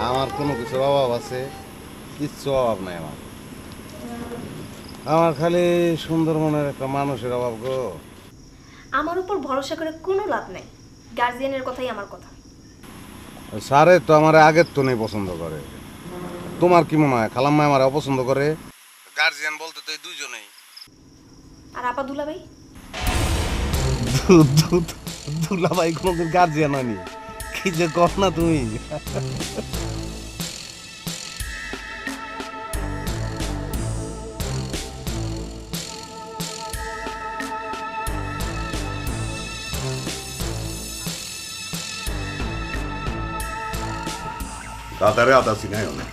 আমার কোনো কিছুর অভাব আছে? কিচ্ছু অভাব নাই আমার। আমার খালি সুন্দর মনের একটা মানুষের অভাব গো। আমার উপর ভরসা করে কোনো লাভ নাই, গার্জিয়ানের কথাই আমার কথা। স্যারে তো আমার আগের তো নেই পছন্দ করে। তোমার কি মনে হয় খালাম্মা আমার অপছন্দ করে? গার্জিয়ান বলতে তো এই দুইজনেই। আর আপা দুলা ভাই? দুলাভাই কোনোদিন গার্জিয়ান হয়নি। কি যে কর না তুমি। দাদারে আদা চিনাই না,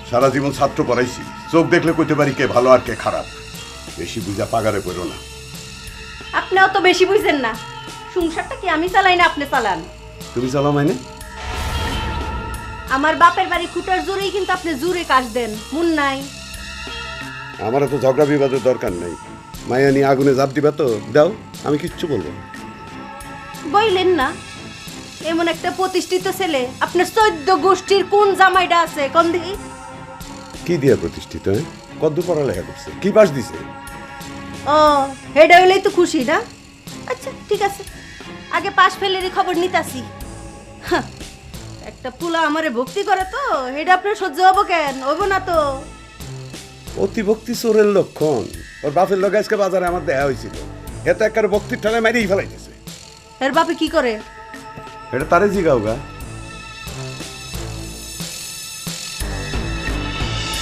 সারা জীবন ছাত্র পড়াইছি, চোখ দেখলে কইতে পারি কে ভালো আর কে খারাপ। বেশি বুঝা পাগারে করো না। আপনিও তো বেশি বুঝছেন না, সংসারটা কি আমি চালাই না আপনি চালান? তুমি চালাও মাইনে? আমার বাপের বাড়ি খুঁটার জোরেই কিন্তু আপনি জোরে কাজ দেন, মন নাই? আমার তো ঝগড়া বিবাদের দরকার নাই। মায়া নিয়ে আগুনে ঝাঁপ দিবা তো দাও, আমি কিচ্ছু বলবো না। বইলেন না, এমন একটা প্রতিষ্ঠিত ছেলে আপনার 14 গোষ্ঠীর কোন জামাইটা আছে কোন দেখি? কি দিয়া প্রতিষ্ঠিত? কদ্দূর পড়ালেখা করছে, কি পাস দিছে? ও হেডা হইলেই তো খুশি না? আচ্ছা ঠিক আছে, আগে পাশ ফেলেরই খবর নিতাছি। হাহ, একটা পুলা আমারে ভক্তি করে তো হেডা আপনার সহ্য হবো কেন? হবো না তো। অতিভক্তি চোরের লক্ষণ। ওর বাপের লগে আজকে বাজারে আমার দেখা হয়েছিল, এত একবার ভক্তির ঠানে মারিয়ে ফেলাইতেছে। এর বাপে কি করে? এটা তারে জিগাও গা।